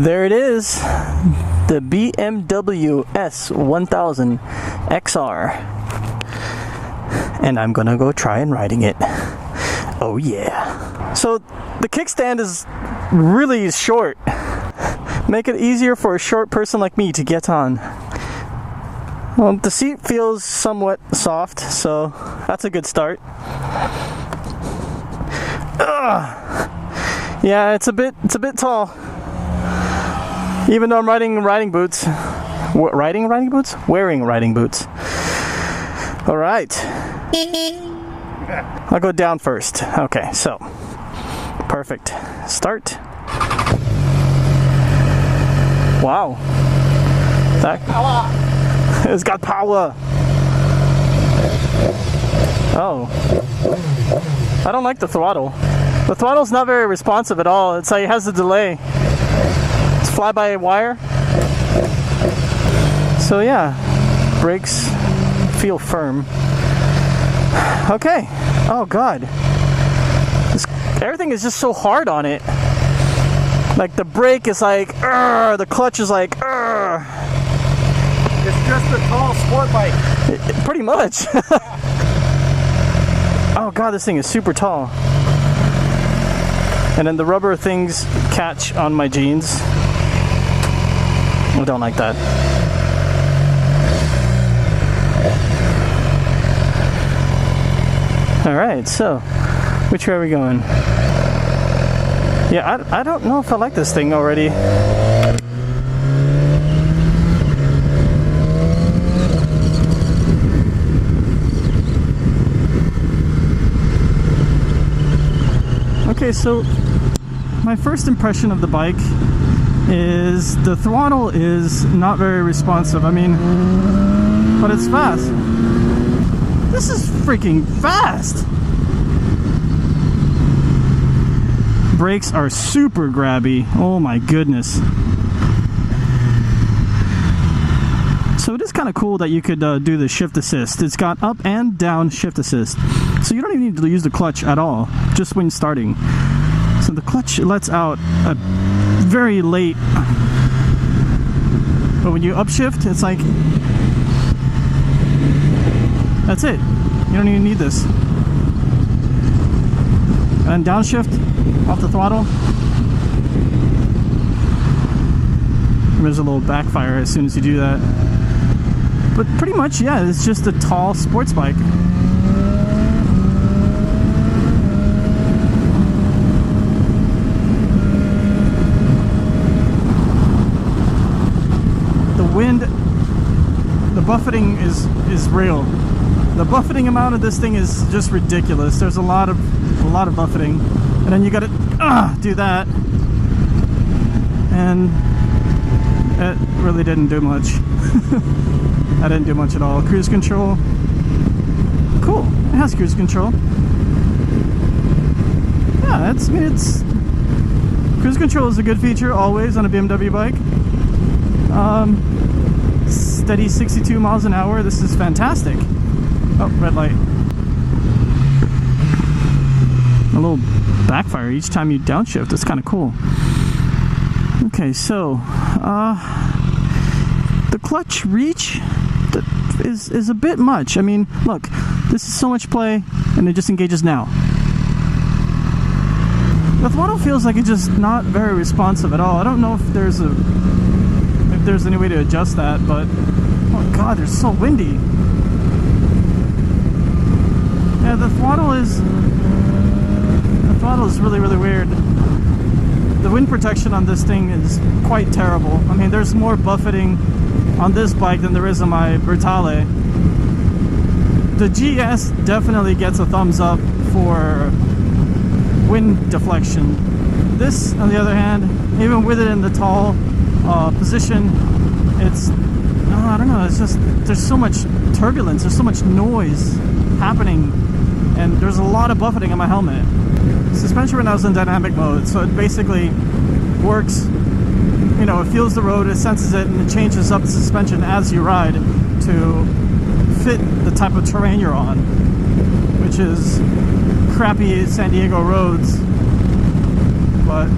There it is, the BMW S1000XR, and I'm gonna go try and riding it. Oh yeah. So the kickstand is really short. Make it easier for a short person like me to get on. Well, the seat feels somewhat soft, so that's a good start. Yeah, it's a bit tall. Even though I'm riding riding boots. Wearing riding boots. All right. I'll go down first. Okay, so perfect. Start. Wow. It's got power. Oh. I don't like the throttle. The throttle's not very responsive at all. It's like it has a delay. It's fly-by-wire. So yeah, brakes feel firm. Okay. Oh god. Everything is just so hard on it. Like the brake is like, the clutch is like, It's just a tall sport bike. Pretty much. Oh god, this thing is super tall. And then the rubber things catch on my jeans. I don't like that. Alright, so which way are we going? Yeah, I don't know if I like this thing already. Okay, so my first impression of the bike is the throttle is not very responsive. I mean, but it's fast. This is freaking fast! Brakes are super grabby. Oh my goodness. So it is kind of cool that you could do the shift assist. It's got up and down shift assist. So you don't even need to use the clutch at all, just when starting. So the clutch lets out a very late, but when you upshift, it's like, that's it. You don't even need this. And downshift off the throttle. There's a little backfire as soon as you do that. But pretty much, yeah, it's just a tall sports bike. The wind, the buffeting is real. The buffeting amount of this thing is just ridiculous. There's a lot of buffeting, and then you gotta do that, and it really didn't do much. I didn't do much at all. Cruise control, cool. It has cruise control. Yeah, it's cruise control is a good feature always on a BMW bike. Steady 62 miles an hour. This is fantastic. Oh, red light. A little backfire each time you downshift. That's kind of cool. Okay, so the clutch reach is a bit much. I mean, look, this is so much play, and it just engages now. The throttle feels like it's just not very responsive at all. I don't know if there's any way to adjust that, but oh god, they're so windy. Yeah, the throttle is really, really weird. The wind protection on this thing is quite terrible. I mean, there's more buffeting on this bike than there is on my Brutale. The GS definitely gets a thumbs up for wind deflection. This, on the other hand, even with it in the tall position, it's, I don't know, it's just, there's so much turbulence, there's so much noise happening, and there's a lot of buffeting on my helmet. Suspension right now is in dynamic mode, so it basically works, you know, it feels the road, it senses it, and it changes up the suspension as you ride to fit the type of terrain you're on, which is crappy San Diego roads, but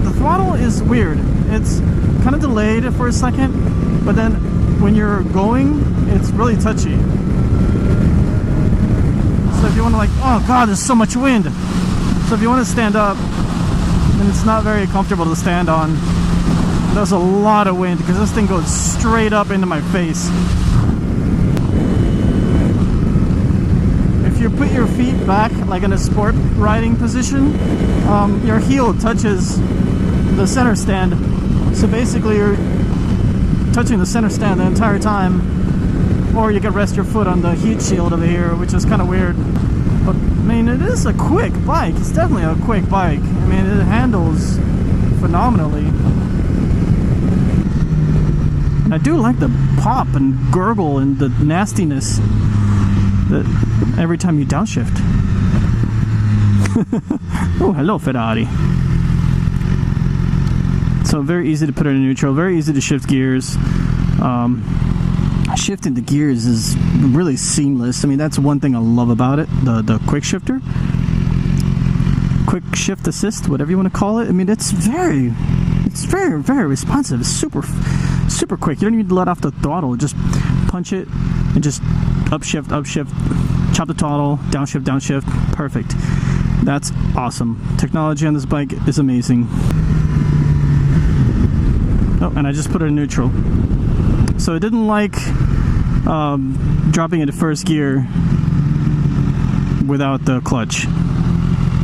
The throttle is weird. It's kind of delayed for a second, but then when you're going, it's really touchy. So if you want to, like, oh god, there's so much wind. So if you want to stand up, then it's not very comfortable to stand on. There's a lot of wind because this thing goes straight up into my face. If you put your feet back, like in a sport riding position, your heel touches the center stand. So basically you're touching the center stand the entire time. Or you can rest your foot on the heat shield over here, which is kind of weird. But, I mean, it is a quick bike. It's definitely a quick bike. I mean, it handles phenomenally. And I do like the pop and gurgle and the nastiness that every time you downshift. Oh, hello, Ferrari. So very easy to put it in neutral, very easy to shift gears. Shifting the gears is really seamless. I mean, that's one thing I love about it, the quick shifter. Quick shift assist, whatever you want to call it. I mean, it's very, very responsive. It's super quick. You don't need to let off the throttle. Just punch it and just upshift, chop the throttle, downshift. Perfect. That's awesome. Technology on this bike is amazing. Oh, and I just put it in neutral. So it didn't like dropping into first gear without the clutch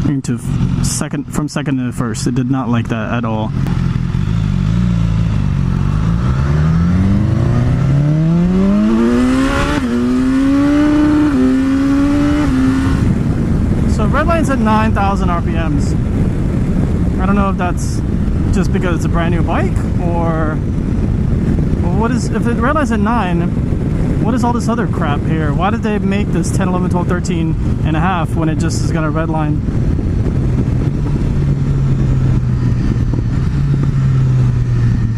into from second to first. It did not like that at all. So red line's at 9,000 RPMs. I don't know if that's just because it's a brand new bike or what is, if the red line's at 9, what is all this other crap here? Why did they make this 10, 11, 12, 13 and a half when it just has got a red line?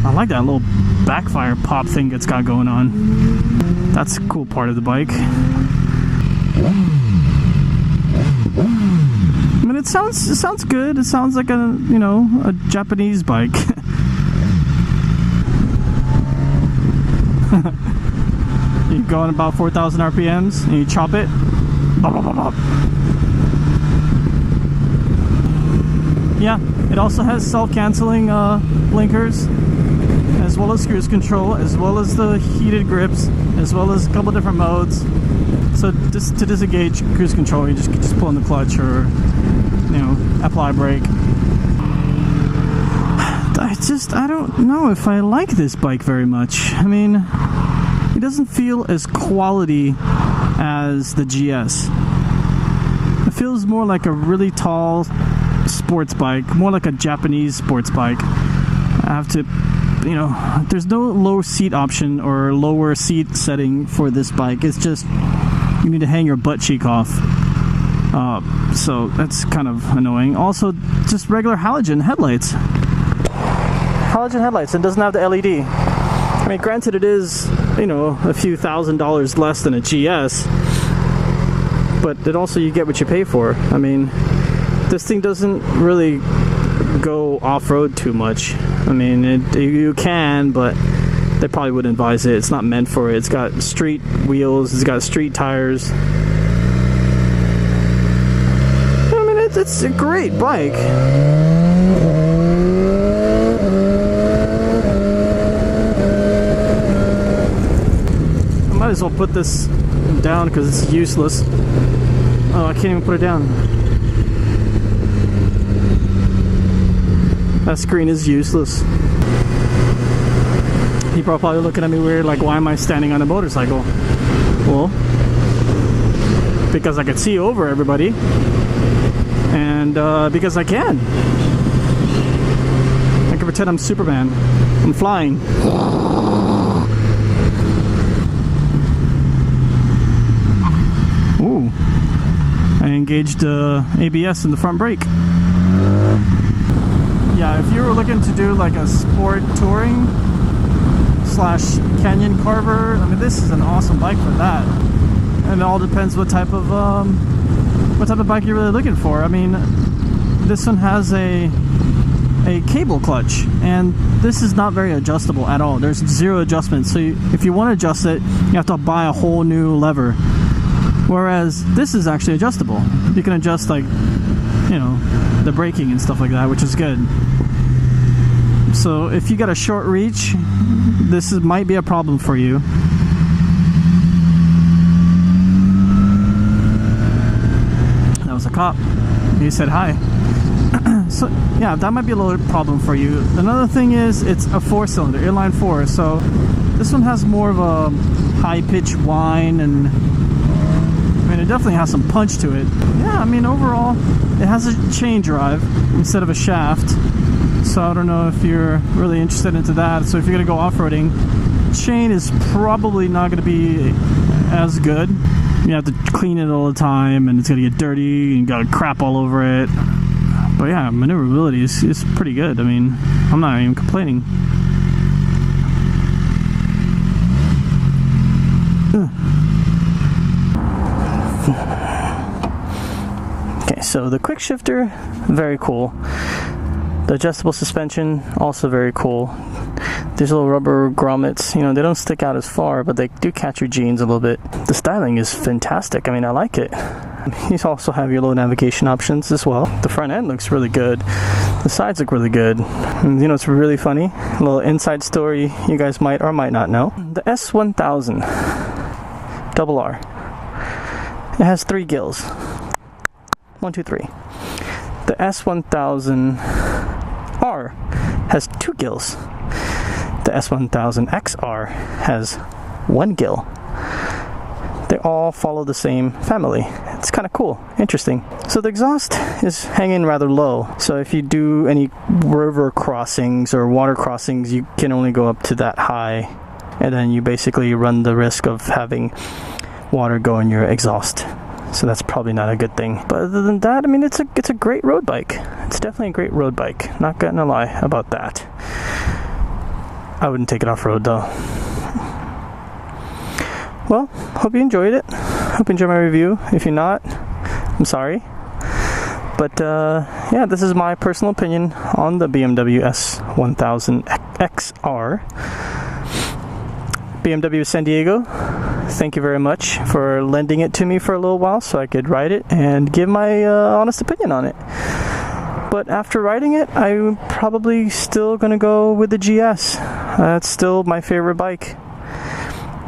I like that little backfire pop thing it's got going on. That's a cool part of the bike. I mean, it sounds good. It sounds like a, you know, a Japanese bike. You go on about 4,000 RPMs and you chop it. Bop, bop, bop, bop. Yeah, it also has self-canceling blinkers, as well as cruise control, as well as the heated grips, as well as a couple different modes. So just to disengage cruise control, you just pull in the clutch or, you know, apply brake. I don't know if I like this bike very much. I mean, it doesn't feel as quality as the GS. It feels more like a really tall sports bike, more like a Japanese sports bike. I have to, you know, there's no low seat option or lower seat setting for this bike. It's just, you need to hang your butt cheek off. So that's kind of annoying. Also, just regular halogen headlights. Halogen headlights, and doesn't have the LED. I mean, granted, it is, you know, a few $1,000s less than a GS, but it also, you get what you pay for. I mean, this thing doesn't really go off-road too much. I mean, you can, but they probably wouldn't advise it. It's not meant for it. It's got street wheels. It's got street tires. I mean, it's a great bike. Might as well put this down because it's useless. Oh, I can't even put it down. That screen is useless. People are probably looking at me weird, like, why am I standing on a motorcycle? Well, because I can see over everybody, and because I can. I can pretend I'm Superman. I'm flying. Ooh, I engaged ABS in the front brake. Yeah, if you were looking to do like a sport touring / canyon carver, I mean, this is an awesome bike for that. And it all depends what type of bike you're really looking for. I mean, this one has a a cable clutch, and this is not very adjustable at all. There's zero adjustment, so if you want to adjust it, you have to buy a whole new lever, whereas this is actually adjustable. You can adjust, like, you know, the braking and stuff like that, which is good. So if you got a short reach, this might be a problem for you. That was a cop. He said hi. So yeah, that might be a little problem for you. Another thing is, it's a 4-cylinder, inline 4, so this one has more of a high-pitched whine, and I mean, it definitely has some punch to it. Yeah, I mean, overall, it has a chain drive instead of a shaft, so I don't know if you're really interested into that. So if you're gonna go off-roading, chain is probably not gonna be as good. You have to clean it all the time, and it's gonna get dirty, and you got crap all over it. But yeah, maneuverability is pretty good. I mean, I'm not even complaining. Okay, so the quick shifter, very cool. The adjustable suspension, also very cool. These little rubber grommets, you know, they don't stick out as far, but they do catch your jeans a little bit. The styling is fantastic. I mean, I like it. You also have your low navigation options as well. The front end looks really good. The sides look really good. And, you know, it's really funny. A little inside story you guys might or might not know. The S1000XR. It has 3 gills. 1, 2, 3. The S1000R has 2 gills. The S1000XR has 1 gill. They all follow the same family. It's kind of cool, interesting. So the exhaust is hanging rather low. So if you do any river crossings or water crossings, you can only go up to that high, and then you basically run the risk of having water go in your exhaust. So that's probably not a good thing. But other than that, I mean, it's a great road bike. It's definitely a great road bike. Not gonna lie about that. I wouldn't take it off-road though. Well, hope you enjoyed it. Hope you enjoyed my review. If you're not, I'm sorry. But yeah, this is my personal opinion on the BMW S1000XR. BMW San Diego, thank you very much for lending it to me for a little while so I could ride it and give my honest opinion on it. But after riding it, I'm probably still gonna go with the GS. That's still my favorite bike.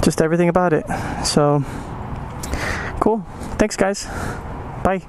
Just everything about it. So, cool. Thanks, guys. Bye.